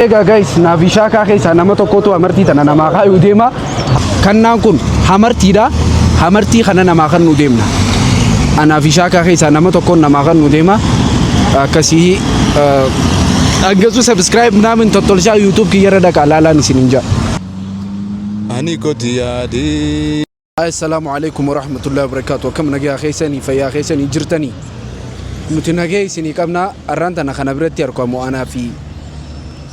Egaa guys naafishaa kaa keessa nama tokkotu amartii tana namaa kaayuu deema. Kannaan kun hamartiidha. Hamartii kana namaa kan nu deemna. Naafishaa kaa keessa nama tokkoon namaa kan nu deema. Akkasii aggasu subscribe naamin tottolshaa YouTube kiyyarra dhaqa laalaan isin inja. Ani kotiyaadi. Assalamu alaikum warahmatullahi wabarakatuh. Kam nagaa keessanii fayyaa keessanii jirtanii. Nuti nagaa isinii qabna arranta na kana biratti argamu anaa fi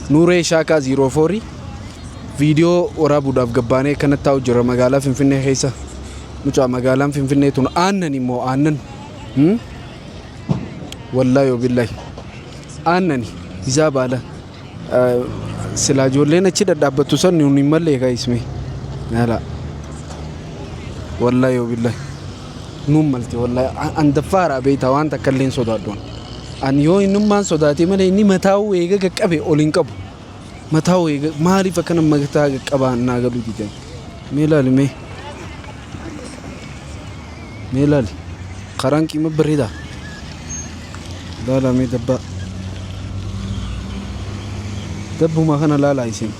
Nuree Shaakaa 04 video waraabuudhaaf gabbaanee kanatti taa'u jira magaalaa Finfinnee keessa. Mucaa magaalaan Finfinnee tun aannan immoo aannan. Wallahi wabillahi. Aannani isaa baala. Silaa ijoolleen achi dhadhaabbattu san nuun hin mallee kaa'isme. Yaala. Wallahi wabillahi. Nuun malte wallahi andaffaara beeyta waan takka illee sodaaddoon. Ani yoo innummaan sodaatee malee inni mataa eega qaqqabe ol hin qabu. Mataa eega maaliif akkana mataa qaqqabaan naa galu didan. Mee laali mee. Mee laali. Karaan qiima bareeda. Laala mee dabbaa. Dabbuma kana laalaa isin.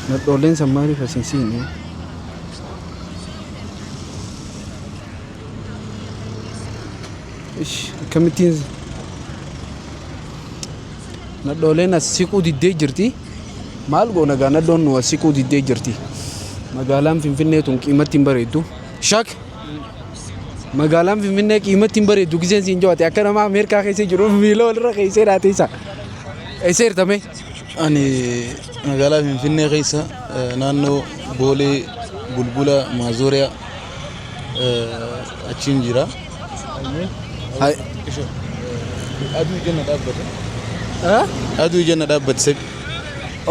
Nadhooleen san maaliif asin siin? Kamittiin nadhooleen as siquu diddee jirti. Maal goona gaa nadhoon nu as siquu diddee jirti. Magaalaan Finfinnee tun qiimatti hin bareeddu. Shak magaalaan Finfinnee qiimatti hin bareeddu giseen siin jawaate akka nama Ameerikaa keessa jiru miila walirra keessee dhaateessa. Eessa hirtame? Ani magaalaa Finfinnee keessa naannoo Boolee Bulbula Maazooriyaa achiin jira. Aduu jenna dhaabbata. Aduu jenna dhaabbata.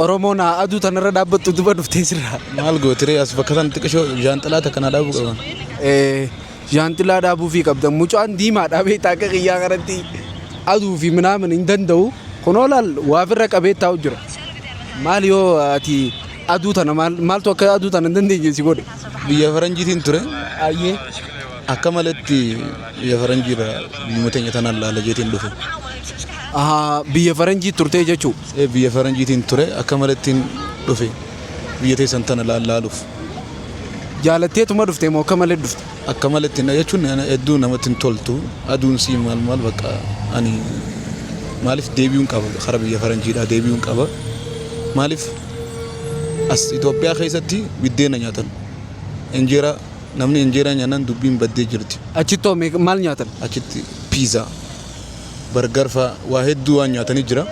Oromoon aduu tanarra dhaabbattu duba dhuftee sirraa. Maal gootiree as bakka san xiqqishoo jaanxilaa takka na dhaabuu qaban. Jaanxilaa dhaabuu fi qabdan mucaan diimaa dhaabee taakka qiyyaa kanatti aduu fi minaamin hin danda'u. Kunoo laal waafirra qabee taa'u jira. Maal yoo ati aduu tana maaltu akka aduu tana hin dandeenye si godhe? Biyya faranjiitiin ture. Ayyee. Akka malatti biyya faranjiirra biyyoota nyaatan laala jeetiin dhufe. Biyya faranjii turtee jechuu? Biyya faranjiitiin ture akka malattiin dhufe biyya teessan tana laaluuf. Jaalatteetuma dhufte moo akka malee dhufte? Akka malattiin jechuun hedduu namatti hin toltu aduun sii maal bakka ani maaliif deebi'uun qaba karaa biyya faranjiidhaa deebi'uun qaba maaliif as Itoophiyaa keessatti biddeena nyaatan injeera namni injeera nyaanan dubbiin baddee jirti. Achittoo maal nyaatan? Achitti piizaa bargar fa'aa waa hedduu waan nyaatanii jira.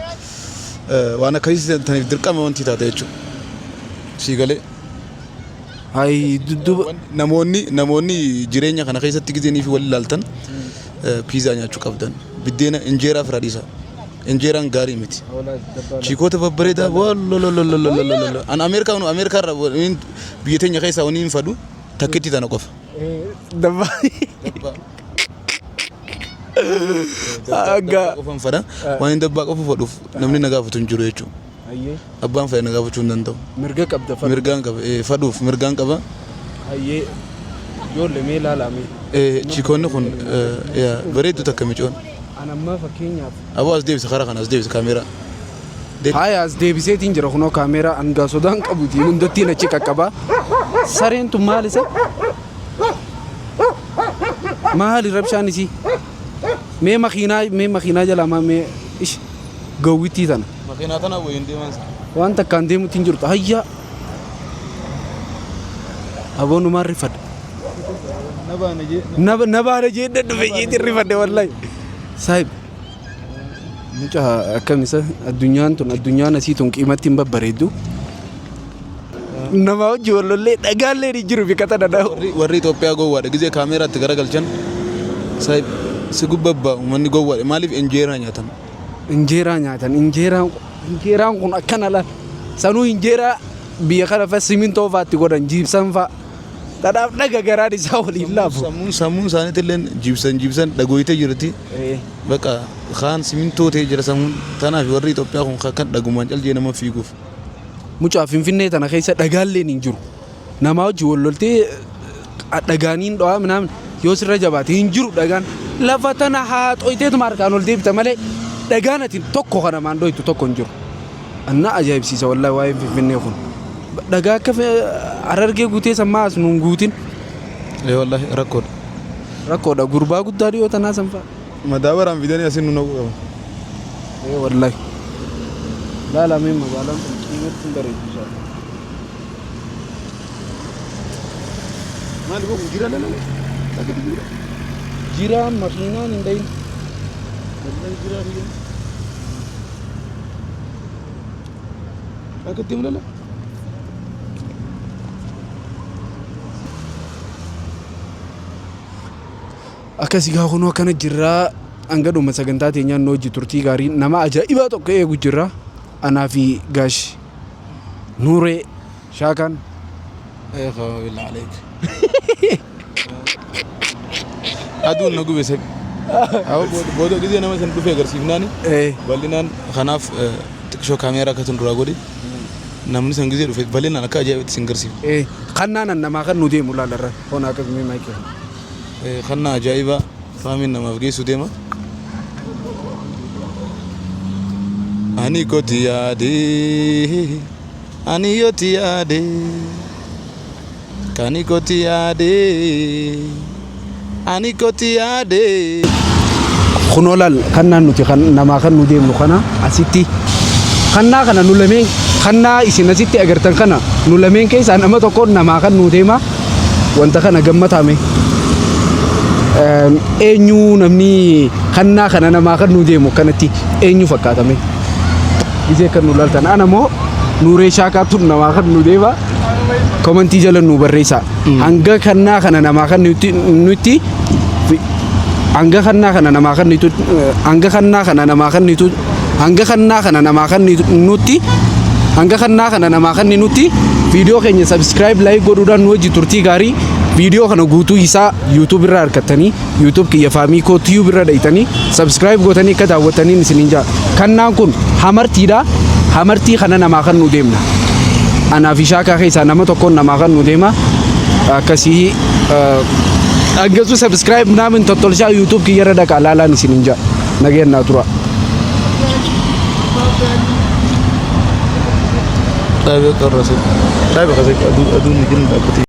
Waan akkasii taniif dirqama wanti taate jechuudha. Siigalee. Namoonni jireenya kana keessatti gizeenii fi wal ilaaltan piizaa nyaachuu qabdan. Biddeena injeeraa fira dhiisa. Injeeraan gaarii miti. Chikoota babbareedaa walololololololololol. An Ameerikaarra biyya teenya keessaa wani hin fadhu takkitti tana qofa. Dabbaa. Qofan fadha. Waan hin dabbaa qofa fadhuuf namni na gaafatu hin jiru jechuudha. Abbaan fayyaa na gaafachuu hin danda'u. Mirga qabda fadhu. Mirgaan qaba. Fadhuuf mirgaan qaba. Ayyee. Ijoollee mee ilaalame. Chikoonni kun bareedduu takka micoon. Anammaa fakkeenyaaf. Aboo as deebisa karaa kana as deebisa kaameeraa. Haaya as deebiseetiin jira kunoo kaameeraa angaa sodaan qabuti hundattiin achi qaqqabaa. Sareen tun maal isa? Maali rabshaan isii? Mee makiinaa jalaa mee ish gawwittii tana. Makiinaa tana wayiin deeman sana. Waan takkaan deemutti hin jirtu hayyaa. Aboo numaan rifadhe. Nabaana jee dhufe jeetiin rifadhe wallahi. Saayib. Mucaa akkamisa addunyaan tun addunyaan asii tun qiimatti hin babbareeddu. Nama hojii wallollee dhagaallee ni jiru bikata dhadhaa. Warri Itoophiyaa gowwaadha gizee kaameeraatti garagalchan. Saayib si gubbabba uummanni gowwaadha maaliif injeeraa nyaatan? Injeeraa nyaatan injeeraan kun akkana laal. Sanuu injeeraa biyya kana fa simintoo faatti godhan jiibsan fa'a. Dhadhaaf dhaga garaan isaa waliin laafu. Sammuun isaaniitti illee jiibsan dhagooyitee jirti. Bakka kaan simintoo ta'ee jira sammuun tanaaf warri Itoophiyaa kun kan dhagumaan callee nama fiiguuf. Mucaa Finfinnee tana keessa dhagaalleen hin jiru. Nama hojii walloltee dhagaaniin dho'aa minaamin yoo sirra jabaate hin jiru dhagaan. Lafa tana haa xoyteetuma harkaan ol deebita malee dhagaanatiin tokko kana maandooytu tokko hin jiru anna ajaa'ibsiisa wallahi waa'ee Finfinnee kun dhagaa akka Harargee guutee sammaa as nuun guutin wallahi rakkoodha gurbaa guddaa dhiyoo tanaa sanfaa madaabaraan fidanii asin nu naqu qaban wallahi laalamee magaalaan kun qiimatti hin bareedu maali boku jira lala jira makiinaan hin dhayin wallahi jira riya akka deemu lala akkasii gaa kunoo akkana jirraa hanga dhuma sagantaa teenyaan nu hojii turtii gaarii nama ajaa'ibaa tokko eegu jirra anaa fi Gaash Nuuree Shaakaan billah عليك aduun na gube sab bodo gidee nama san dhufee agarsiifnaani bal'inaan kanaaf xiqqoo kaameeraa akka tun duraa godhe namni san gidee dhufe bal'inaan akka ajaa'ibaatti sin garsiif kannaan namaa kan nu deemu laalarra hoon akkasumee maayikee kannaa ajaa'iba faamiin namaaf geessu deema ani koti yaade ani yoti yaade kani koti yaade ani koti yaade kunoo laal kannaan nuti namaa kan nu deemnu kana asitti kannaa kana nu lameen kannaa isin asitti agartan kana nu lameen keessaa nama tokko namaa kan nu deema wanta kana gammatame eenyu namni kannaa kana namaa kan nu deemu kanatti eenyu fakkaatame gisee kan nu laaltan ana moo Nuuree Shaakaatu namaa kan nu deema komentii jala nu barreessa hanga kannaa kana namaa kan nuti hanga kannaa kana namaa kan nuti hanga kannaa kana namaa kan nuti hanga kannaa kana namaa kan nuti hanga kannaa kana namaa kan nuti viidiyoo keenya subscribe like godhuudhaan nu hojii turtii gaarii viidiyoo kana guutuu isaa YouTube irraa argattanii YouTube kiyya faamii koo tube irra dhaytanii subscribe gootanii akka daawwattaniin isiniin jaa kannaan kun hamartiidha hamartii kana namaa kan nu deemna anaa fi Shaakaa keessaa nama tokkoon namaa kan nu deema akkasii angasu subscribe naamin tottolshaa YouTube kiyya irra dhaqa laalaan isiniin jaa nageenyaa tura Sabe corrose. Sabe que aduun ni jin